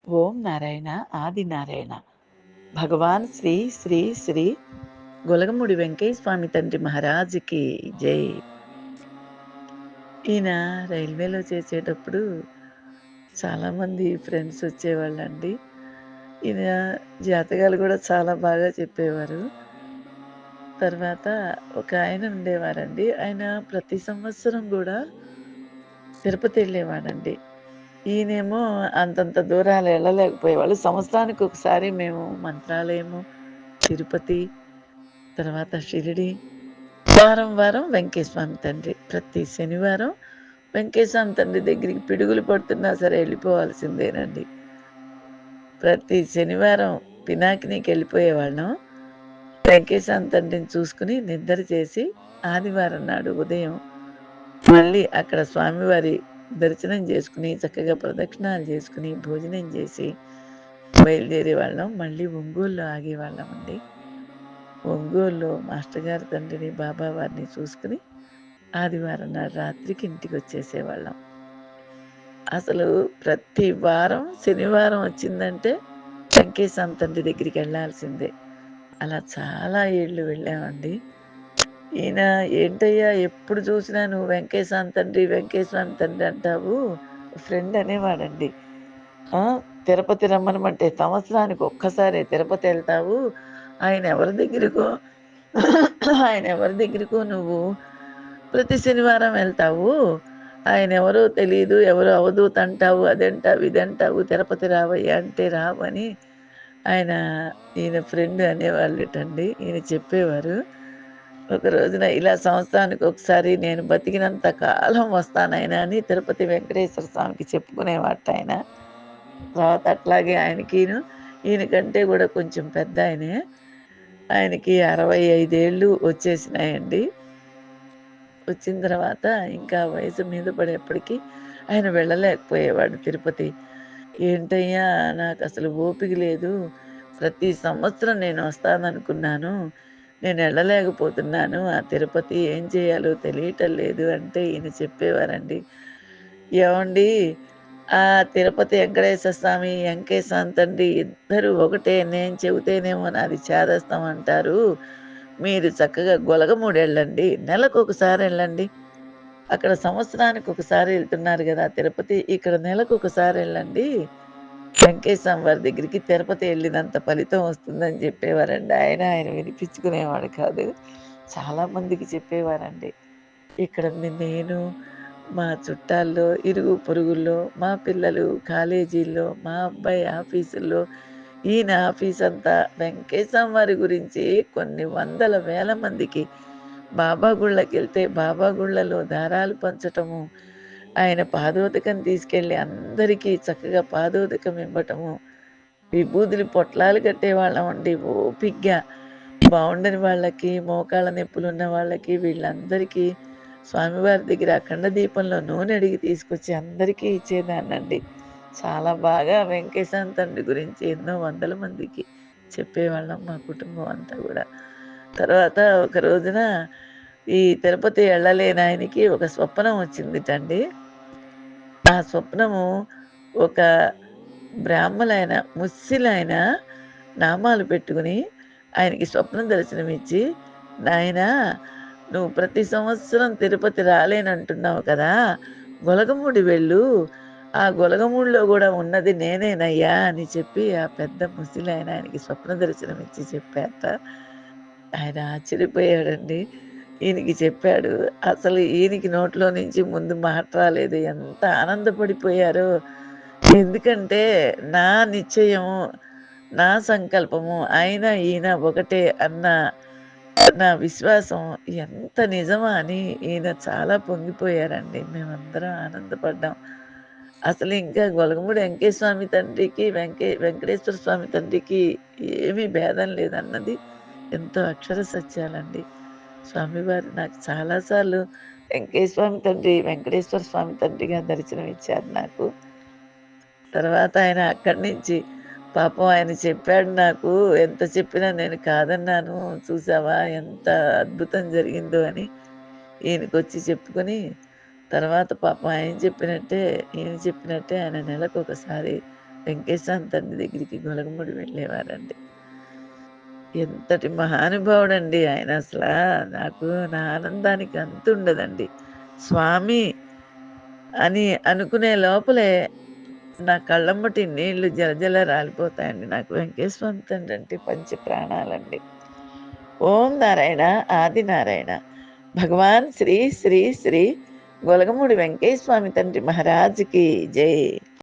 ఓం నారాయణ ఆది నారాయణ. భగవాన్ శ్రీ శ్రీ శ్రీ గొలగముడి వెంకయ్య స్వామి తండ్రి మహారాజుకి జై. ఈయన రైల్వేలో చేసేటప్పుడు చాలామంది ఫ్రెండ్స్ వచ్చేవాళ్ళండి. ఈయన జాతకాలు కూడా చాలా బాగా చెప్పేవారు. తర్వాత ఒక ఆయన ఉండేవారండి. ఆయన ప్రతి సంవత్సరం కూడా తిరుపతి వెళ్ళేవాడండి. ఈయనేమో అంతంత దూరాలు వెళ్ళలేకపోయేవాళ్ళు. సంవత్సరానికి ఒకసారి మేము మంత్రాలయము, తిరుపతి, తర్వాత షిరిడి, వారం వారం వెంకటేశ్వర తండ్రి. ప్రతి శనివారం వెంకటేశ్వర తండ్రి దగ్గరికి పిడుగులు పడుతున్నా సరే వెళ్ళిపోవాల్సిందేనండి. ప్రతి శనివారం పినాకినీకి వెళ్ళిపోయేవాళ్ళం. వెంకటేశ్వర తండ్రిని చూసుకుని నిద్ర చేసి ఆదివారం నాడు ఉదయం మళ్ళీ అక్కడ స్వామివారి దర్శనం చేసుకుని, చక్కగా ప్రదక్షిణాలు చేసుకుని, భోజనం చేసి బయలుదేరేవాళ్ళం. మళ్ళీ ఒంగోలులో ఆగేవాళ్ళమండి. ఒంగోలులో మాస్టర్ గారి తండ్రిని, బాబా వారిని చూసుకుని ఆదివారం నాడు రాత్రికి ఇంటికొచ్చేసేవాళ్ళం. అసలు ప్రతి వారం శనివారం వచ్చిందంటే వెంకటేశ్వర తండ్రి దగ్గరికి వెళ్ళాల్సిందే. అలా చాలా ఏళ్ళు వెళ్ళామండి. ఈయన ఏంటయ్యా ఎప్పుడు చూసినా నువ్వు వెంకటేశ్వర తండ్రి, వెంకటేశ్వర తండ్రి అంటావు. ఫ్రెండ్ అనేవాడండి. ఆ! తిరుపతి రమ్మనమంటే సంవత్సరానికి ఒక్కసారే తిరుపతి ఎళ్తావు. ఆయన ఎవరి దగ్గరికో ఆయన ఎవరి దగ్గరికో నువ్వు ప్రతి శనివారం వెళ్తావు. ఆయనెవరో తెలీదు. ఎవరో అవధూత అంటావు. అదంటావు, ఇదంటావు. తిరుపతి రావయ్యా అంటే రావని ఆయన ఈయన ఫ్రెండ్ అనేవాళ్ళటండి. ఈయన చెప్పేవారు. ఒక రోజున ఇలా సంవత్సరానికి ఒకసారి నేను బతికినంత కాలం వస్తానాయనా అని తిరుపతి వెంకటేశ్వర స్వామికి చెప్పుకునేవాటాయన. తర్వాత అట్లాగే ఈయనకంటే గూడా కొంచెం పెద్దాయనే. ఆయనకి 65 ఏళ్ళు వచ్చేసినాయండి. వచ్చిన తర్వాత ఇంకా వయసు మీద పడేప్పటికి ఆయన వెళ్ళలేకపోయేవాడు తిరుపతి. ఏంటయ్యా నాకసలు ఓపిక లేదు. ప్రతి సంవత్సరం నేను వస్తాననుకున్నాను. నేనెళ్ళలేకపోతున్నాను. ఆ తిరుపతి ఏం చేయాలో తెలియటం లేదు అంటే ఈయన చెప్పేవారండి. ఏవండీ ఆ తిరుపతి వెంకటేశ్వర స్వామి, వెంకటేశ్వర తండ్రి ఇద్దరు ఒకటే. నేను చెబితేనేమో నాది చేదస్తం అంటారు. మీరు చక్కగా గొలగమూడెళ్ళండి. నెలకొకసారి ఎళ్ళండి. అక్కడ సంవత్సరానికి ఒకసారి ఎళ్తున్నారు గదా తిరుపతి. ఇక్కడ నెలకొకసారి ఎళ్ళండి. వెంకటేశ్వర వారి దగ్గరికి తిరుపతి ఎళ్ళినంత ఫలితం వస్తుందని చెప్పేవారండి. ఆయన వినిపించుకునేవాడు కాదు. చాలా మందికి చెప్పేవారండి. ఇక్కడ నేను, మా చుట్టాల్లో, ఇరుగు పొరుగుల్లో, మా పిల్లలు కాలేజీల్లో, మా అబ్బాయి ఆఫీసుల్లో, ఈయన ఆఫీసంతా వెంకటేశం వారి గురించి కొన్ని వందల వేల మందికి బాబా గుళ్ళకెళ్తే బాబా గుళ్ళలో దారాలు పంచటము, ఆయన పాదోదకం తీసుకెళ్ళి అందరికీ చక్కగా పాదోదకం ఇవ్వటము, విభూదులు పొట్లాలు కట్టేవాళ్ళమండి ఓపిగ్గా. బావుండని వాళ్ళకి, మోకాళ్ళ నొప్పులున్న వాళ్ళకి వీళ్ళందరికీ స్వామివారి దగ్గర అఖండ దీపంలో నూనె అడిగి తీసుకొచ్చి అందరికీ ఇచ్చేదాన్నండి. చాలా బాగా వెంకటేశ్వర తండ్రి గురించి ఎన్నో వందల మందికి చెప్పేవాళ్ళం మా కుటుంబం అంతా గూడా. తర్వాత ఒక రోజున ఈ తిరుపతి ఎళ్ళలేనాయనకి ఒక స్వప్నం వచ్చిందిటండి. ఆ స్వప్నము ఒక బ్రాహ్మలాయన, ముస్సిలాయన నామాలు పెట్టుకొని ఆయనకి స్వప్నం దర్శనమిచ్చి, "నాయనా నువ్వు ప్రతి సంవత్సరం తిరుపతి రాలేనంటున్నావు కదా! గొలగమూడి వెళ్ళు. ఆ గొలగమూడిలో గూడా ఉన్నది నేనేనయ్యా" అని చెప్పి ఆ పెద్ద ముసలాయన ఆయనకి స్వప్న దర్శనమిచ్చి చెప్పారట. ఆయన ఆశ్చర్యపోయాడండి. ఈయనకి చెప్పాడు. అసలు ఈయనకి నోట్లో నుంచి ముందు మాట రాలేదు. ఎంత ఆనందపడిపోయారో. ఎందుకంటే నా నిశ్చయము, నా సంకల్పము ఆయన, ఈయన ఒకటే అన్న నా విశ్వాసం ఎంత నిజమా అని ఈయన చాలా పొంగిపోయారండి. మేమందరం ఆనందపడ్డాం. అసలు ఇంకా గొలగమూడి వెంకటేశ్వర తండ్రికి, వెంకటేశ్వర స్వామి తండ్రికి ఏమీ భేదం లేదన్నది ఎంతో అక్షర సత్యాలండి. స్వామివారు నాకు చాలా సార్లు వెంకటేశ్వర స్వామి తండ్రిగా దర్శనమిచ్చారు నాకు. తర్వాత ఆయన అక్కడి నుంచి పాపం ఆయన చెప్పాడు నాకు. ఎంత చెప్పినా నేను కాదన్నాను. చూసావా ఎంత అద్భుతం జరిగిందో అని ఈయనకొచ్చి చెప్పుకొని, తర్వాత పాపం ఈయన చెప్పినట్టే ఆయన నెలకొకసారి వెంకటేశ్వర తండ్రి దగ్గరికి గొలగముడి వెళ్ళేవారండి. ఎంతటి మహానుభావుడండి ఆయన అసలా. నాకు నా ఆనందానికి అంతుండదండి. స్వామి అని అనుకునే లోపలే నా కళ్ళమ్మటి నీళ్లు జలజల రాలిపోతాయండి. నాకు వెంకటేశ్వర స్వామి తండ్రి అంటే పంచ ప్రాణాలండి. ఓం నారాయణ, ఆది నారాయణ. భగవాన్ శ్రీ శ్రీ శ్రీ గొలగమూడి వెంకటేశ్వర స్వామి తండ్రి మహారాజుకి జై.